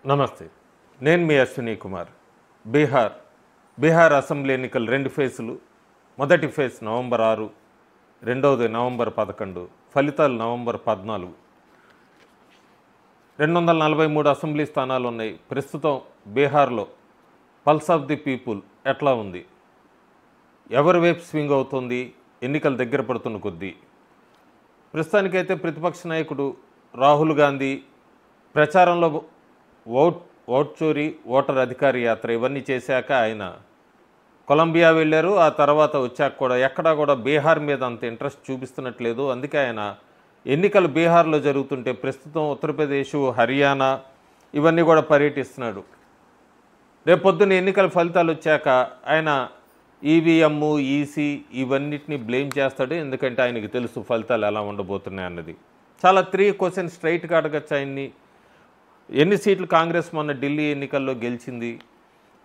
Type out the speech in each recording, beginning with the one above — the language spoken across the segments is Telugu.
నమస్తే. నేను మీ అశ్విని కుమార్. బీహార్ అసెంబ్లీ ఎన్నికలు 2 ఫేజులు. మొదటి ఫేజ్ నవంబర్ 6, రెండవది నవంబర్ 11, ఫలితాలు నవంబర్ 14. 243 అసెంబ్లీ స్థానాలు ఉన్నాయి. ప్రస్తుతం బీహార్లో పల్స్ ఆఫ్ ది పీపుల్ ఎట్లా ఉంది, ఎవరి వైపు స్వింగ్ అవుతుంది ఎన్నికలు దగ్గర పడుతున్న కొద్దీ? ప్రస్తుతానికైతే ప్రతిపక్ష నాయకుడు రాహుల్ గాంధీ ప్రచారంలో ఓట్ చోరీ, ఓటర్ అధికార యాత్ర ఇవన్నీ చేశాక ఆయన కొలంబియా వెళ్ళారు. ఆ తర్వాత వచ్చాక కూడా ఎక్కడా కూడా బీహార్ మీద అంత ఇంట్రెస్ట్ చూపిస్తున్నట్లేదు. అందుకే ఆయన ఎన్నికలు బీహార్లో జరుగుతుంటే ప్రస్తుతం ఉత్తరప్రదేశ్, హర్యానా ఇవన్నీ కూడా పర్యటిస్తున్నాడు. రేపొద్దున ఎన్నికల ఫలితాలు వచ్చాక ఆయన ఈవీఎం, ఈసీ ఇవన్నిటిని బ్లేమ్ చేస్తాడు. ఎందుకంటే ఆయనకి తెలుసు ఫలితాలు ఎలా ఉండబోతున్నాయి అన్నది. చాలా 3 క్వశ్చన్స్ స్ట్రైట్గా అడగచ్చు ఆయన్ని. ఎన్ని సీట్లు కాంగ్రెస్ మొన్న ఢిల్లీ ఎన్నికల్లో గెలిచింది,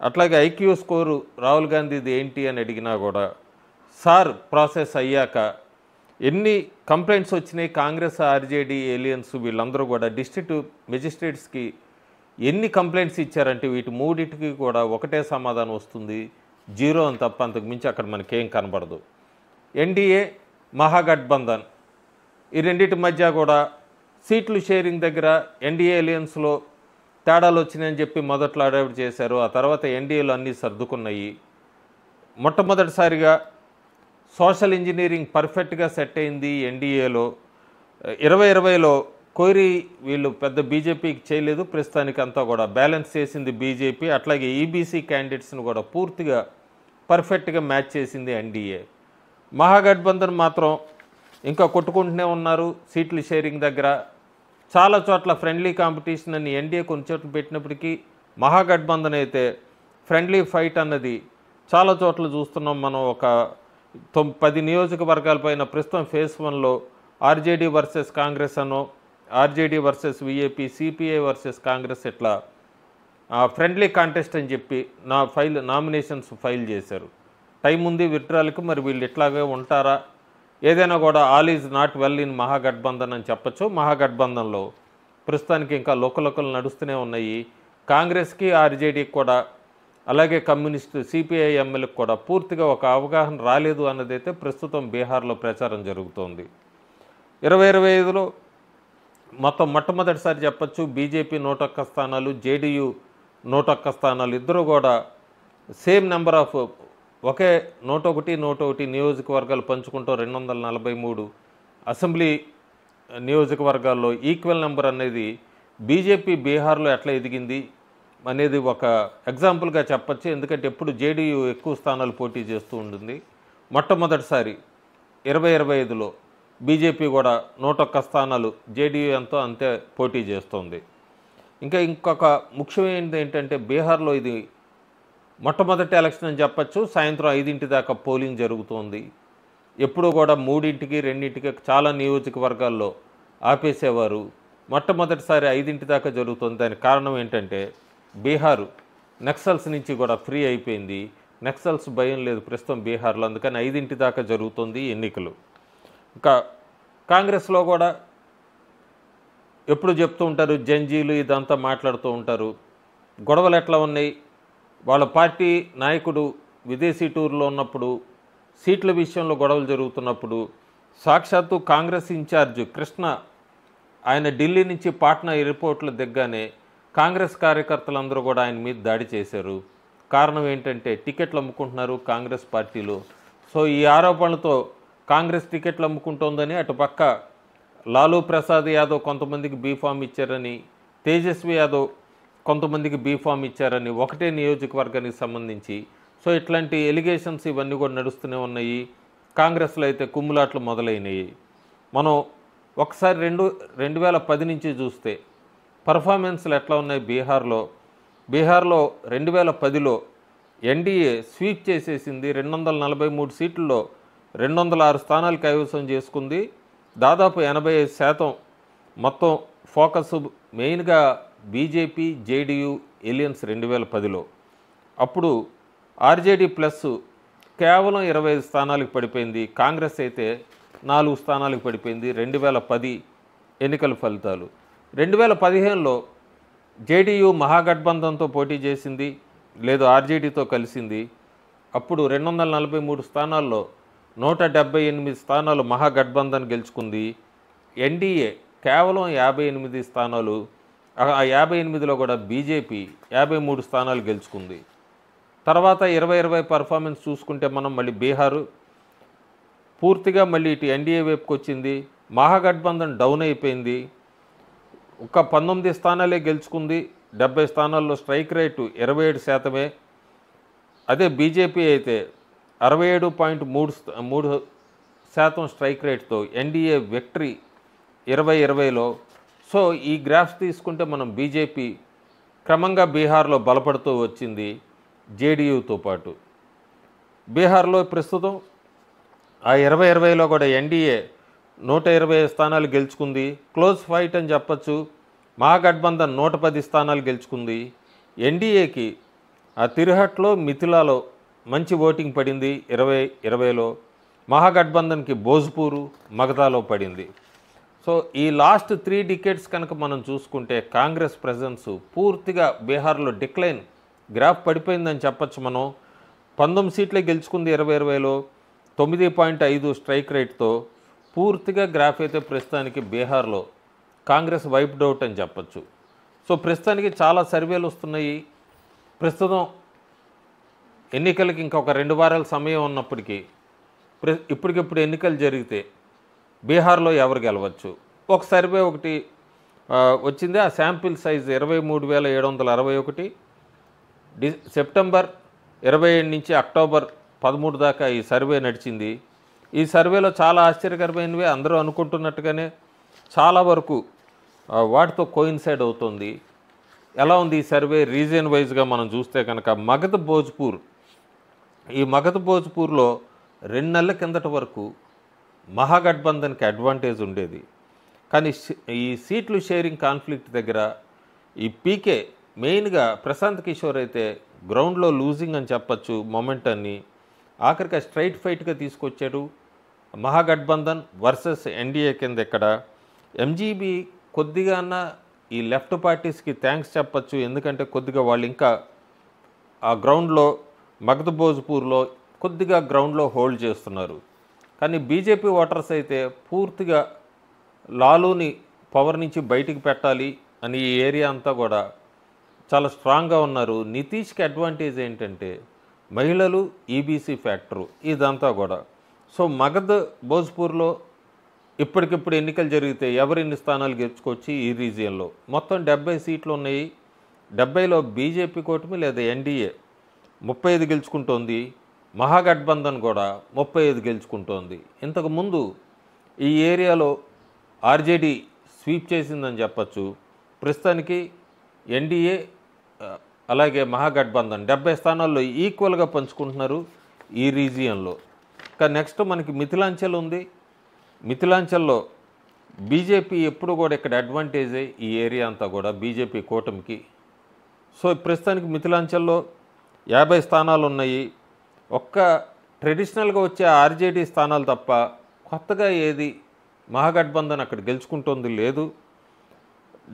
అట్లాగే ఐక్యూ స్కోరు రాహుల్ గాంధీది ఏంటి అని అడిగినా కూడా, సార్ ప్రాసెస్ అయ్యాక ఎన్ని కంప్లైంట్స్ వచ్చినాయి కాంగ్రెస్, ఆర్జేడీ, ఏలియన్స్ వీళ్ళందరూ కూడా డిస్ట్రిక్ట్ మెజిస్ట్రేట్స్కి ఎన్ని కంప్లైంట్స్ ఇచ్చారంటే వీటి మూడింటికి కూడా ఒకటే సమాధానం వస్తుంది, 0 అని తప్ప అంతకు మించి అక్కడ మనకేం కనబడదు. ఎన్డీఏ, మహాగఠబంధన్ ఈ రెండింటి మధ్య కూడా సీట్లు షేరింగ్ దగ్గర ఎన్డీఏ ఎలియన్స్లో తేడాలు వచ్చినాయని చెప్పి మొదట్లో అడాప్ట్ చేశారు. ఆ తర్వాత ఎన్డీఏలో అన్నీ సర్దుకున్నాయి. మొట్టమొదటిసారిగా సోషల్ ఇంజనీరింగ్ పర్ఫెక్ట్గా సెట్ అయింది ఎన్డీఏలో. 2020లో కోరి వీళ్ళు పెద్ద బీజేపీకి చేయలేదు. ప్రస్తుతానికి అంతా కూడా బ్యాలెన్స్ చేసింది బీజేపీ. అట్లాగే ఈబీసీ క్యాండిడేట్స్ని కూడా పూర్తిగా పర్ఫెక్ట్గా మ్యాచ్ చేసింది ఎన్డీఏ. మహాగఠబంధన్ మాత్రం ఇంకా కొట్టుకుంటూనే ఉన్నారు సీట్ల షేరింగ్ దగ్గర. చాలా చోట్ల ఫ్రెండ్లీ కాంపిటీషన్ అని ఎన్డీఏ కొన్ని చోట్ల పెట్టినప్పటికీ మహాగఠబంధన్ అయితే ఫ్రెండ్లీ ఫైట్ అన్నది చాలా చోట్ల చూస్తున్నాం మనం. ఒక 10 నియోజకవర్గాలపైన ప్రస్తుతం ఫేజ్ 1లో ఆర్జేడీ వర్సెస్ కాంగ్రెస్ అనో, RJD versus VIP, CPI versus Congress ఇట్లా ఫ్రెండ్లీ కాంటెస్ట్ అని చెప్పి నామినేషన్స్ ఫైల్ చేశారు. టైం ఉంది విత్డ్రాల్కి. మరి వీళ్ళు ఇట్లాగే ఉంటారా? ఏదైనా కూడా all is not well in Mahagathbandhan అని చెప్పచ్చు. మహాగఠబంధన్లో ప్రస్తుతానికి ఇంకా లోకలు నడుస్తూనే ఉన్నాయి. కాంగ్రెస్కి, ఆర్జేడీకి కూడా, అలాగే కమ్యూనిస్టు, సిపిఐ ఎమ్మెల్యేకి కూడా పూర్తిగా ఒక అవగాహన రాలేదు అన్నదైతే ప్రస్తుతం బీహార్లో ప్రచారం జరుగుతోంది. 2025లో మొత్తం మొట్టమొదటిసారి చెప్పచ్చు బీజేపీ 101 స్థానాలు, జేడీయూ 101 స్థానాలు, ఇద్దరు కూడా సేమ్ నెంబర్ ఆఫ్ ఒకే 101 నియోజకవర్గాలు పంచుకుంటూ 243 అసెంబ్లీ నియోజకవర్గాల్లో ఈక్వల్ నెంబర్ అనేది బీజేపీ బీహార్లో ఎట్లా ఎదిగింది అనేది ఒక ఎగ్జాంపుల్గా చెప్పచ్చు. ఎందుకంటే ఎప్పుడు జేడీయూ ఎక్కువ స్థానాలు పోటీ చేస్తూ ఉంటుంది. మొట్టమొదటిసారి 2025లో బీజేపీ కూడా 101 స్థానాలు, జేడీయూ ఎంతో అంతే పోటీ చేస్తోంది. ఇంకొక ముఖ్యమైనది ఏంటంటే బీహార్లో ఇది మొట్టమొదటి ఎలక్షన్ అని చెప్పచ్చు. సాయంత్రం 5 దాకా పోలింగ్ జరుగుతోంది. ఎప్పుడూ కూడా 3, 2 చాలా నియోజకవర్గాల్లో ఆపేసేవారు. మొట్టమొదటిసారి 5 దాకా జరుగుతుంది. దానికి కారణం ఏంటంటే బీహారు నక్సల్స్ నుంచి కూడా ఫ్రీ అయిపోయింది. నక్సల్స్ భయం లేదు ప్రస్తుతం బీహార్లో. అందుకని 5 దాకా జరుగుతుంది ఎన్నికలు. ఇంకా కాంగ్రెస్లో కూడా ఎప్పుడు చెప్తూ ఉంటారు, జంజీలు ఇదంతా మాట్లాడుతూ ఉంటారు. గొడవలు ఎట్లా ఉన్నాయి? వాళ్ళ పార్టీ నాయకుడు విదేశీ టూర్లో ఉన్నప్పుడు, సీట్ల విషయంలో గొడవలు జరుగుతున్నప్పుడు సాక్షాత్తు కాంగ్రెస్ ఇన్ఛార్జ్ కృష్ణ ఆయన ఢిల్లీ నుంచి పాట్నా ఎయిర్పోర్ట్లో దిగ్గానే కాంగ్రెస్ కార్యకర్తలందరూ కూడా ఆయన మీద దాడి చేశారు. కారణం ఏంటంటే టికెట్లు అమ్ముకుంటున్నారు కాంగ్రెస్ పార్టీలో. సో ఈ ఆరోపణలతో కాంగ్రెస్ టికెట్లు అమ్ముకుంటోందని, అటుపక్క లాలూ ప్రసాద్ యాదవ్ కొంతమందికి బీఫామ్ ఇచ్చారని, తేజస్వి యాదవ్ కొంతమందికి బీఫామ్ ఇచ్చారని, ఒకటే నియోజకవర్గానికి సంబంధించి. సో ఇట్లాంటి ఎలిగేషన్స్ ఇవన్నీ కూడా నడుస్తూనే ఉన్నాయి. కాంగ్రెస్లో అయితే కుమ్ములాట్లు మొదలైనవి. మనం ఒకసారి 2010 నుంచి చూస్తే పర్ఫార్మెన్స్లు ఎట్లా ఉన్నాయి బీహార్లో 2010లో ఎన్డీఏ స్వీప్ చేసేసింది. 243 సీట్లలో 206 స్థానాలు కైవసం చేసుకుంది. దాదాపు 85% మొత్తం ఫోకస్ మెయిన్గా బీజేపీ, జేడీయూ, ఎలియన్స్ 2010లో. అప్పుడు ఆర్జేడీ ప్లస్ కేవలం 25 స్థానాలకు పడిపోయింది. కాంగ్రెస్ అయితే 4 స్థానాలకు పడిపోయింది. 2010 ఎన్నికల ఫలితాలు. 2015లో జేడీయూ మహాగఠబంధన్తో పోటీ చేసింది, లేదు ఆర్జేడీతో కలిసింది. అప్పుడు 243 స్థానాల్లో 178 స్థానాలు మహాగఠబంధన్ గెలుచుకుంది. ఎన్డీఏ కేవలం 58 స్థానాలు, ఆ 58లో కూడా బీజేపీ 53 స్థానాలు గెలుచుకుంది. తర్వాత 2020 పర్ఫార్మెన్స్ చూసుకుంటే మనం మళ్ళీ బీహారు పూర్తిగా మళ్ళీ ఇటు ఎన్డీఏ వైపుకి వచ్చింది. మహాగఠబంధన్ డౌన్ అయిపోయింది. ఒక 19 స్థానాలే గెలుచుకుంది. 70 స్థానాల్లో స్ట్రైక్ రేటు 27%. అదే బీజేపీ అయితే 67.3% స్ట్రైక్ రేట్తో ఎన్డీఏ విక్టరీ 2020లో. సో ఈ గ్రాఫ్స్ తీసుకుంటే మనం బీజేపీ క్రమంగా బీహార్లో బలపడుతూ వచ్చింది జేడీయూతో పాటు. బీహార్లో ప్రస్తుతం ఆ 2020లో కూడా ఎన్డీఏ 120 స్థానాలు గెలుచుకుంది. క్లోజ్ ఫైట్ అని చెప్పచ్చు. మహాగఠబంధన్ 110 స్థానాలు గెలుచుకుంది. ఎన్డీఏకి ఆ తిరుహట్లో మిథిలాలో మంచి ఓటింగ్ పడింది 2020లో. మహాగఠబంధన్కి భోజ్పూరు మగధాలో పడింది. సో ఈ లాస్ట్ 3 డికేట్స్ కనుక మనం చూసుకుంటే కాంగ్రెస్ ప్రెజెన్స్ పూర్తిగా బీహార్లో డిక్లైన్ గ్రాఫ్ పడిపోయిందని చెప్పచ్చు మనం. 19 సీట్లే గెలుచుకుంది 2020లో, 9.5 స్ట్రైక్ రేట్తో. పూర్తిగా గ్రాఫ్ అయితే ప్రస్తుతానికి బీహార్లో కాంగ్రెస్ వైప్డ్ అవుట్ అని చెప్పచ్చు. సో ప్రస్తుతానికి చాలా సర్వేలు వస్తున్నాయి. ప్రస్తుతం ఎన్నికలకి ఇంకొక 2 వారాల సమయం ఉన్నప్పటికీ ఇప్పటికిప్పుడు ఎన్నికలు జరిగితే బీహార్లో ఎవరు గెలవచ్చు. ఒక సర్వే ఒకటి వచ్చింది. ఆ శాంపిల్ సైజ్ 23,761. సెప్టెంబర్ 27 నుంచి అక్టోబర్ 13 దాకా ఈ సర్వే నడిచింది. ఈ సర్వేలో చాలా ఆశ్చర్యకరమైనవి అందరూ అనుకుంటున్నట్టుగానే చాలా వరకు వాటితో కోయిన్సైడ్ అవుతుంది. ఎలా ఉంది ఈ సర్వే రీజియన్ వైజ్గా మనం చూస్తే కనుక మగధ్ భోజ్పూర్, ఈ మగధ్ భోజ్పూర్లో 2 నెలల కిందట వరకు మహాగఠబంధన్కి అడ్వాంటేజ్ ఉండేది. కానీ ఈ సీట్లు షేరింగ్ కాన్ఫ్లిక్ట్ దగ్గర ఈ పీకే మెయిన్గా ప్రశాంత్ కిషోర్ అయితే గ్రౌండ్లో లూజింగ్ అని చెప్పచ్చు మొమెంటాన్ని. ఆఖరికి స్ట్రైట్ ఫైట్గా తీసుకొచ్చాడు మహాగఠబంధన్ వర్సెస్ ఎన్డీఏ కింద. ఇక్కడ ఎంజీబీ కొద్దిగా ఈ లెఫ్ట్ పార్టీస్కి థ్యాంక్స్ చెప్పచ్చు. ఎందుకంటే కొద్దిగా వాళ్ళు ఇంకా ఆ గ్రౌండ్లో మగధ్ భోజ్పూర్లో కొద్దిగా గ్రౌండ్లో హోల్డ్ చేస్తున్నారు. కానీ బీజేపీ ఓటర్స్ అయితే పూర్తిగా లాలూని పవర్ నుంచి బయటికి పెట్టాలి అని ఈ ఏరియా అంతా కూడా చాలా స్ట్రాంగ్గా ఉన్నారు. నితీష్కి అడ్వాంటేజ్ ఏంటంటే మహిళలు, ఈబీసీ ఫ్యాక్టరు ఇదంతా కూడా. సో మగధ్ భోజ్పూర్లో ఇప్పటికిప్పుడు ఎన్నికలు జరిగితే ఎవరిన్ని స్థానాలు గెలుచుకోవచ్చు ఈ రీజియన్లో. మొత్తం 70 సీట్లు ఉన్నాయి. 70లో బీజేపీ కూటమి లేదా ఎన్డీఏ 35 గెలుచుకుంటోంది. మహాగఠబంధన్ కూడా 35 గెలుచుకుంటోంది. ఇంతకుముందు ఈ ఏరియాలో ఆర్జేడీ స్వీప్ చేసిందని చెప్పచ్చు. ప్రస్తుతానికి ఎన్డీఏ అలాగే మహాగఠబంధన్ 70 స్థానాల్లో ఈక్వల్గా పంచుకుంటున్నారు ఈ రీజియన్లో. ఇంకా నెక్స్ట్ మనకి మిథిలాంచల్ ఉంది. మిథిలాంచల్లో బీజేపీ ఎప్పుడు కూడా ఇక్కడ అడ్వాంటేజే ఈ ఏరియా అంతా కూడా బీజేపీ కూటమికి. సో ప్రస్తుతానికి మిథిలాంచల్లో 50 స్థానాలు ఉన్నాయి. ఒక్క ట్రెడిషనల్గా వచ్చే ఆర్జేడీ స్థానాలు తప్ప కొత్తగా ఏది మహాగఠబంధన్ అక్కడ గెలుచుకుంటుంది లేదు.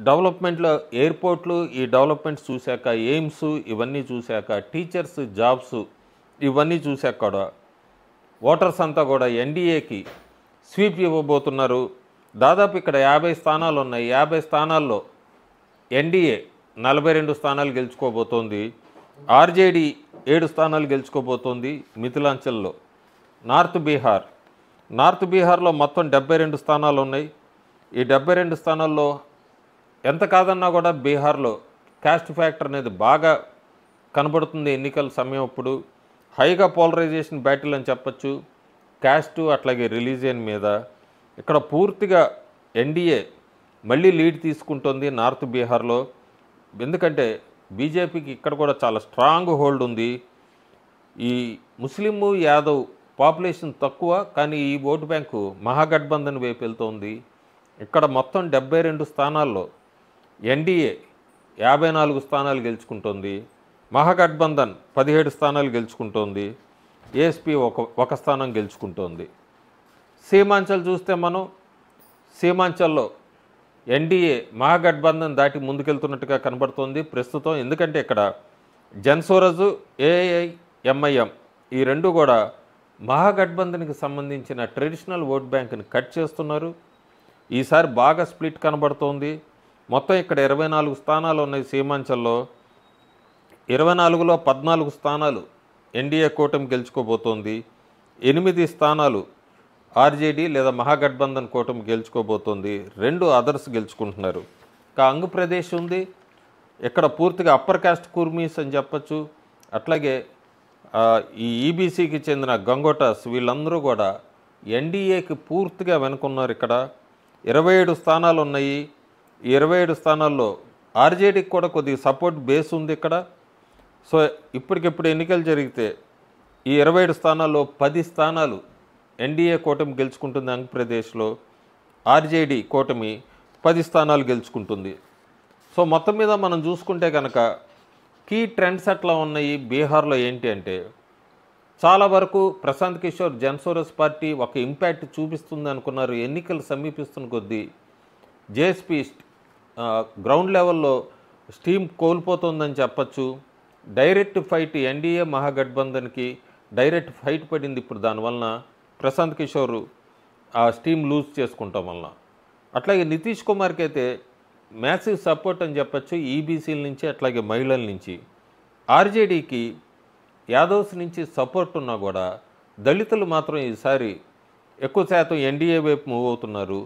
డెవలప్మెంట్లో ఎయిర్పోర్ట్లు, ఈ డెవలప్మెంట్స్ చూశాక, ఎయిమ్స్ ఇవన్నీ చూశాక, టీచర్స్ జాబ్స్ ఇవన్నీ చూశాక కూడా ఓటర్స్ అంతా కూడా ఎన్డీఏకి స్వీప్ ఇవ్వబోతున్నారు. దాదాపు ఇక్కడ 50 స్థానాలు ఉన్నాయి. 50 స్థానాల్లో ఎన్డీఏ 42 స్థానాలు గెలుచుకోబోతోంది. ఆర్జేడీ 7 స్థానాలు గెలుచుకోబోతోంది మిథిలాంచల్లో. నార్త్ బీహార్లో మొత్తం 72 స్థానాలు ఉన్నాయి. ఈ 72 స్థానాల్లో ఎంత కాదన్నా కూడా బీహార్లో క్యాస్ట్ ఫ్యాక్టర్ అనేది బాగా కనబడుతుంది ఎన్నికల సమయం. అప్పుడు హైగా పోలరైజేషన్ బ్యాటిల్ అని చెప్పచ్చు క్యాస్టు అట్లాగే రిలీజియన్ మీద. ఇక్కడ పూర్తిగా ఎన్డీఏ మళ్ళీ లీడ్ తీసుకుంటుంది నార్త్ బీహార్లో. ఎందుకంటే బీజేపీకి ఇక్కడ కూడా చాలా స్ట్రాంగ్ హోల్డ్ ఉంది. ఈ ముస్లిము, యాదవ్ పాపులేషన్ తక్కువ, కానీ ఈ ఓటు బ్యాంకు మహాగఠబంధన్ వైపు వెళ్తోంది. ఇక్కడ మొత్తం 72 స్థానాల్లో ఎన్డీఏ 54 స్థానాలు గెలుచుకుంటోంది. మహాగఠబంధన్ 17 స్థానాలు గెలుచుకుంటోంది. ఏఎస్పీ ఒక స్థానం గెలుచుకుంటోంది. సీమాంచల్ చూస్తే మనం సీమాంచల్లో ఎన్డీఏ మహాగఠబంధన్ దాటి ముందుకెళ్తున్నట్టుగా కనబడుతోంది ప్రస్తుతం. ఎందుకంటే ఇక్కడ జన్సూరజ్, ఏఐఎంఐఎం ఈ రెండు కూడా మహాగఠబంధన్కి సంబంధించిన ట్రెడిషనల్ ఓట్ బ్యాంక్ని కట్ చేస్తున్నారు. ఈసారి బాగా స్ప్లిట్ కనబడుతోంది. మొత్తం ఇక్కడ 24 స్థానాలు ఉన్నాయి సీమాంచల్లో. 24లో 14 స్థానాలు ఎన్డీఏ కూటమి గెలుచుకోబోతోంది. 8 స్థానాలు ఆర్జేడీ లేదా మహాగఠబంధన్ కూటమి గెలుచుకోబోతోంది. 2 అదర్స్ గెలుచుకుంటున్నారు. ఇంకా ఆంధ్రప్రదేశ్ ఉంది. ఇక్కడ పూర్తిగా అప్పర్ కాస్ట్ కుర్మీస్ అని చెప్పచ్చు. అట్లాగే ఈ ఈబీసీకి చెందిన గంగోటాస్ వీళ్ళందరూ కూడా ఎన్డీఏకి పూర్తిగా వెనుకున్నారు. ఇక్కడ 27 స్థానాలు ఉన్నాయి. ఈ 27 స్థానాల్లో ఆర్జేడీకి కూడా కొద్దిగా సపోర్ట్ బేస్ ఉంది ఇక్కడ. సో ఇప్పటికిప్పుడు ఎన్నికలు జరిగితే ఈ 27 స్థానాల్లో 10 స్థానాలు ఎన్డీఏ కూటమి గెలుచుకుంటుంది. ఆంధ్రప్రదేశ్లో ఆర్జేడీ కూటమి 10 స్థానాలు గెలుచుకుంటుంది. సో మొత్తం మీద మనం చూసుకుంటే కనుక కీ ట్రెండ్స్ ఎట్లా ఉన్నాయి బీహార్లో ఏంటి అంటే, చాలా వరకు ప్రశాంత్ కిషోర్ జన్సూరజ్ పార్టీ ఒక ఇంపాక్ట్ చూపిస్తుంది అనుకున్నారు. ఎన్నికలు సమీపిస్తున్న కొద్దీ జేఎస్పీ గ్రౌండ్ లెవెల్లో స్టీమ్ కోల్పోతుందని చెప్పచ్చు. డైరెక్ట్ ఫైట్ ఎన్డీఏ మహాగఠబంధన్కి డైరెక్ట్ ఫైట్ పడింది ఇప్పుడు. దానివలన ప్రశాంత్ కిషోర్ ఆ స్టీమ్ లూజ్ చేసుకుంటాం వలన. అట్లాగే నితీష్ కుమార్కి అయితే మ్యాసివ్ సపోర్ట్ అని చెప్పచ్చు ఈబీసీల నుంచి, అట్లాగే మహిళల నుంచి. ఆర్జేడీకి యాదవ్స్ నుంచి సపోర్ట్ ఉన్నా కూడా దళితులు మాత్రం ఈసారి ఎక్కువ శాతం ఎన్డీఏ వైపు మూవ్ అవుతున్నారు.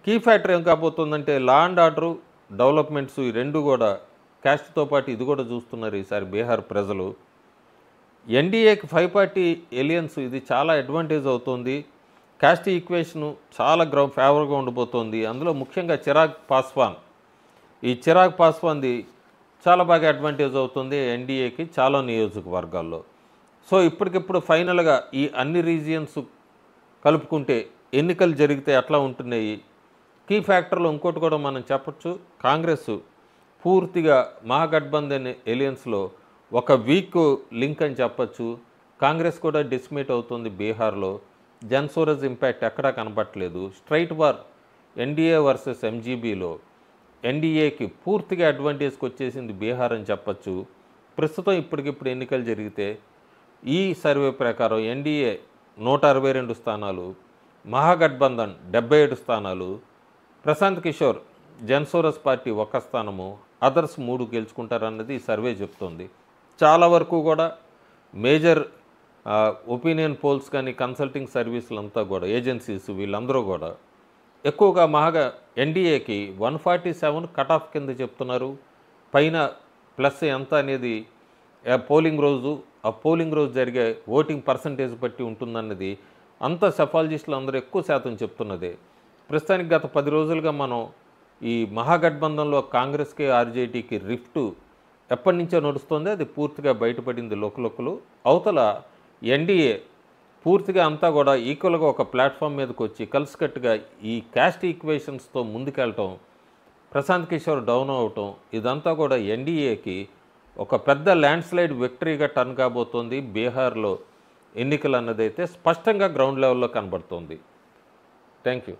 కీ ఫ్యాక్టర్ ఏం కాబోతుందంటే లా అండ్ ఆర్డరు, డెవలప్మెంట్స్ ఈ రెండు కూడా క్యాస్ట్తో పాటు ఇది కూడా చూస్తున్నారు ఈసారి బీహార్ ప్రజలు. ఎన్డీఏకి 5 పార్టీ ఎలియన్స్ ఇది చాలా అడ్వాంటేజ్ అవుతుంది. క్యాస్ట్ ఈక్వేషను చాలా ఫేవర్గా ఉండిపోతుంది. అందులో ముఖ్యంగా చిరాగ్ పాస్వాన్, ఈ చిరాగ్ పాస్వాన్ది చాలా బాగా అడ్వాంటేజ్ అవుతుంది ఎన్డీఏకి చాలా నియోజకవర్గాల్లో. సో ఇప్పటికిప్పుడు ఫైనల్గా ఈ అన్ని రీజియన్స్ కలుపుకుంటే ఎన్నికలు జరిగితే అట్లా ఉంటున్నాయి. కీ ఫ్యాక్టర్లో ఇంకోటి కూడా మనం చెప్పచ్చు, కాంగ్రెస్ పూర్తిగా మహాగఠబంధన్ ఎలియన్స్లో ఒక వీక్ లింక్ అని చెప్పచ్చు. కాంగ్రెస్ కూడా డిస్మిట్ అవుతుంది బీహార్లో. జన్సూరజ్ ఇంపాక్ట్ ఎక్కడా కనబట్టలేదు. స్ట్రైట్ వార్ ఎన్డీఏ వర్సెస్ ఎంజీబీలో ఎన్డీఏకి పూర్తిగా అడ్వాంటేజ్కి వచ్చేసింది బీహార్ అని చెప్పచ్చు. ప్రస్తుతం ఇప్పటికిప్పుడు ఎన్నికలు జరిగితే ఈ సర్వే ప్రకారం ఎన్డీఏ 162 స్థానాలు, మహాగఠబంధన్ 77 స్థానాలు, ప్రశాంత్ కిషోర్ జన్సూరజ్ పార్టీ 1 స్థానము, అదర్స్ 3 గెలుచుకుంటారన్నది ఈ సర్వే చెప్తోంది. చాలా వరకు కూడా మేజర్ ఒపీనియన్ పోల్స్ కానీ కన్సల్టింగ్ సర్వీసులంతా కూడా ఏజెన్సీస్ వీళ్ళందరూ కూడా ఎక్కువగా ఎన్డీఏకి 147 కట్ ఆఫ్ కింద చెప్తున్నారు. పైన ప్లస్ ఎంత అనేది పోలింగ్ రోజు జరిగే ఓటింగ్ పర్సంటేజ్ బట్టి ఉంటుందన్నది అంత సెఫాలజిస్టులు అందరూ ఎక్కువ శాతం చెప్తున్నదే. ప్రస్తుతానికి గత 10 రోజులుగా మనం ఈ మహాగఠబంధన్లో కాంగ్రెస్కి ఆర్జేడీకి రిఫ్ట్ ఎప్పటి నుంచో నడుస్తుంది. అది పూర్తిగా బయటపడింది లోకలు. అవతల ఎన్డీఏ పూర్తిగా అంతా కూడా ఈక్వల్గా ఒక ప్లాట్ఫామ్ మీదకి వచ్చి కలిసికట్టుగా ఈ క్యాస్ట్ ఈక్వేషన్స్తో ముందుకెళ్ళటం, ప్రశాంత్ కిషోర్ డౌన్ అవటం, ఇదంతా కూడా ఎన్డీఏకి ఒక పెద్ద ల్యాండ్ స్లైడ్ విక్టరీగా టర్న్ కాబోతోంది. బీహార్లో ఎన్నికలు అన్నదైతే స్పష్టంగా గ్రౌండ్ లెవెల్లో కనబడుతోంది. Thank you.